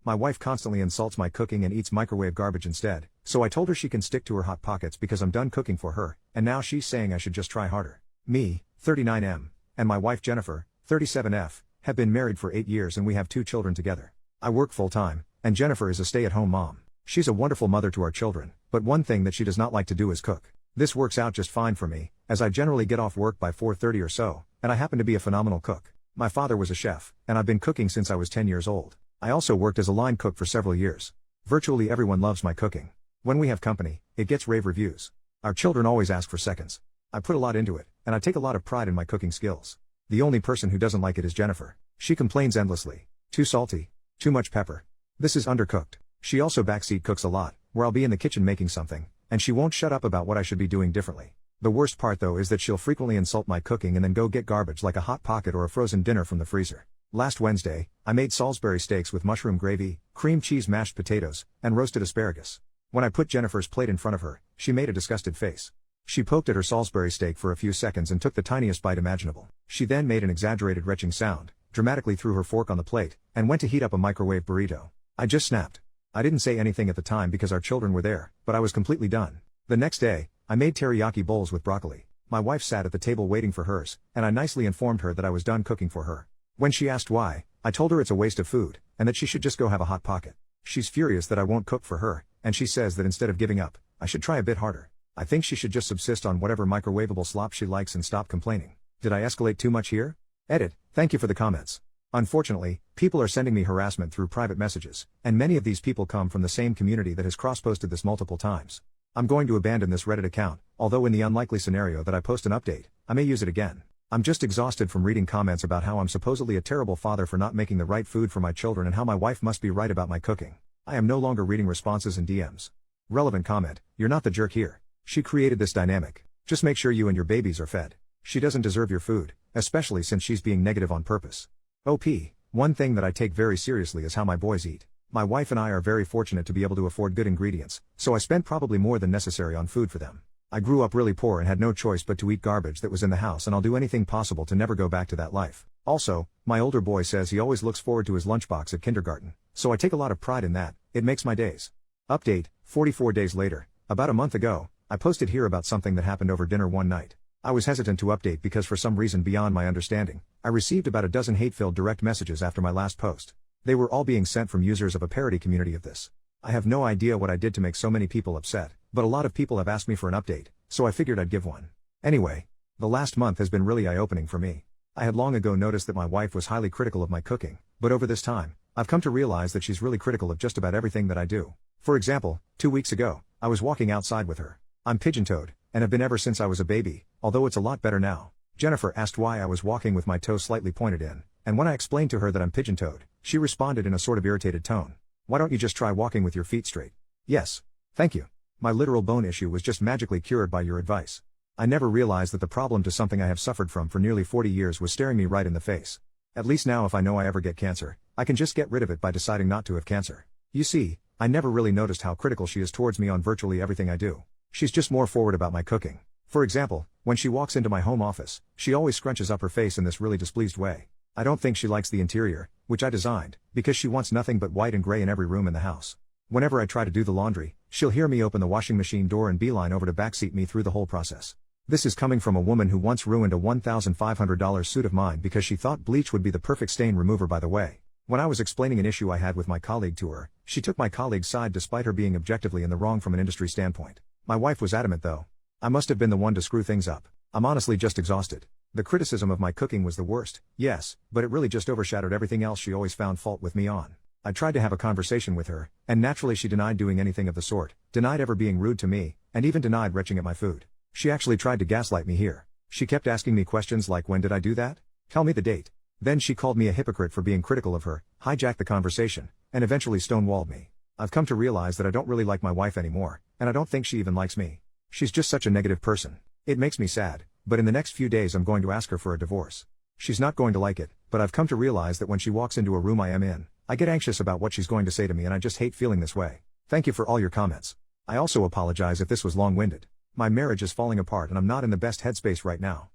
My wife constantly insults my cooking and eats microwave garbage instead, so I told her she can stick to her Hot Pockets because I'm done cooking for her, and now she's saying I should just try harder. Me, 39M, and my wife Jennifer, 37F, have been married for 8 years and we have 2 children together. I work full-time, and Jennifer is a stay-at-home mom. She's a wonderful mother to our children, but one thing that she does not like to do is cook. This works out just fine for me, as I generally get off work by 4:30 or so, and I happen to be a phenomenal cook. My father was a chef, and I've been cooking since I was 10 years old. I also worked as a line cook for several years. Virtually everyone loves my cooking. When we have company, it gets rave reviews. Our children always ask for seconds. I put a lot into it, and I take a lot of pride in my cooking skills. The only person who doesn't like it is Jennifer. She complains endlessly. Too salty. Too much pepper. This is undercooked. She also backseat cooks a lot, where I'll be in the kitchen making something, and she won't shut up about what I should be doing differently. The worst part though is that she'll frequently insult my cooking and then go get garbage like a Hot Pocket or a frozen dinner from the freezer. Last Wednesday, I made Salisbury steaks with mushroom gravy, cream cheese mashed potatoes, and roasted asparagus. When I put Jennifer's plate in front of her, she made a disgusted face. She poked at her Salisbury steak for a few seconds and took the tiniest bite imaginable. She then made an exaggerated retching sound, dramatically threw her fork on the plate, and went to heat up a microwave burrito. I just snapped. I didn't say anything at the time because our children were there, but I was completely done. The next day, I made teriyaki bowls with broccoli. My wife sat at the table waiting for hers, and I nicely informed her that I was done cooking for her. When she asked why, I told her it's a waste of food, and that she should just go have a Hot Pocket. She's furious that I won't cook for her, and she says that instead of giving up, I should try a bit harder. I think she should just subsist on whatever microwavable slop she likes and stop complaining. Did I escalate too much here? Edit, thank you for the comments. Unfortunately, people are sending me harassment through private messages, and many of these people come from the same community that has cross-posted this multiple times. I'm going to abandon this Reddit account, although in the unlikely scenario that I post an update, I may use it again. I'm just exhausted from reading comments about how I'm supposedly a terrible father for not making the right food for my children and how my wife must be right about my cooking. I am no longer reading responses and DMs. Relevant comment, you're not the jerk here. She created this dynamic. Just make sure you and your babies are fed. She doesn't deserve your food, especially since she's being negative on purpose. OP, one thing that I take very seriously is how my boys eat. My wife and I are very fortunate to be able to afford good ingredients, so I spent probably more than necessary on food for them. I grew up really poor and had no choice but to eat garbage that was in the house, and I'll do anything possible to never go back to that life. Also, my older boy says he always looks forward to his lunchbox at kindergarten, so I take a lot of pride in that. It makes my days. Update, 44 days later, about a month ago, I posted here about something that happened over dinner one night. I was hesitant to update because for some reason beyond my understanding, I received about a dozen hate-filled direct messages after my last post. They were all being sent from users of a parody community of this. I have no idea what I did to make so many people upset, but a lot of people have asked me for an update, so I figured I'd give one. Anyway, the last month has been really eye-opening for me. I had long ago noticed that my wife was highly critical of my cooking, but over this time, I've come to realize that she's really critical of just about everything that I do. For example, 2 weeks ago, I was walking outside with her. I'm pigeon-toed, and have been ever since I was a baby, although it's a lot better now. Jennifer asked why I was walking with my toes slightly pointed in, and when I explained to her that I'm pigeon-toed, she responded in a sort of irritated tone. Why don't you just try walking with your feet straight? Yes. Thank you. My literal bone issue was just magically cured by your advice. I never realized that the problem to something I have suffered from for nearly 40 years was staring me right in the face. At least now if I know I ever get cancer, I can just get rid of it by deciding not to have cancer. You see, I never really noticed how critical she is towards me on virtually everything I do. She's just more forward about my cooking. For example, when she walks into my home office, she always scrunches up her face in this really displeased way. I don't think she likes the interior, which I designed, because she wants nothing but white and gray in every room in the house. Whenever I try to do the laundry, she'll hear me open the washing machine door and beeline over to backseat me through the whole process. This is coming from a woman who once ruined a $1,500 suit of mine because she thought bleach would be the perfect stain remover. By the way, when I was explaining an issue I had with my colleague to her, she took my colleague's side despite her being objectively in the wrong from an industry standpoint. My wife was adamant though. I must have been the one to screw things up. I'm honestly just exhausted. The criticism of my cooking was the worst, yes, but it really just overshadowed everything else she always found fault with me on. I tried to have a conversation with her, and naturally she denied doing anything of the sort, denied ever being rude to me, and even denied retching at my food. She actually tried to gaslight me here. She kept asking me questions like, when did I do that? Tell me the date. Then she called me a hypocrite for being critical of her, hijacked the conversation, and eventually stonewalled me. I've come to realize that I don't really like my wife anymore, and I don't think she even likes me. She's just such a negative person. It makes me sad, but in the next few days I'm going to ask her for a divorce. She's not going to like it, but I've come to realize that when she walks into a room I am in, I get anxious about what she's going to say to me, and I just hate feeling this way. Thank you for all your comments. I also apologize if this was long-winded. My marriage is falling apart and I'm not in the best headspace right now.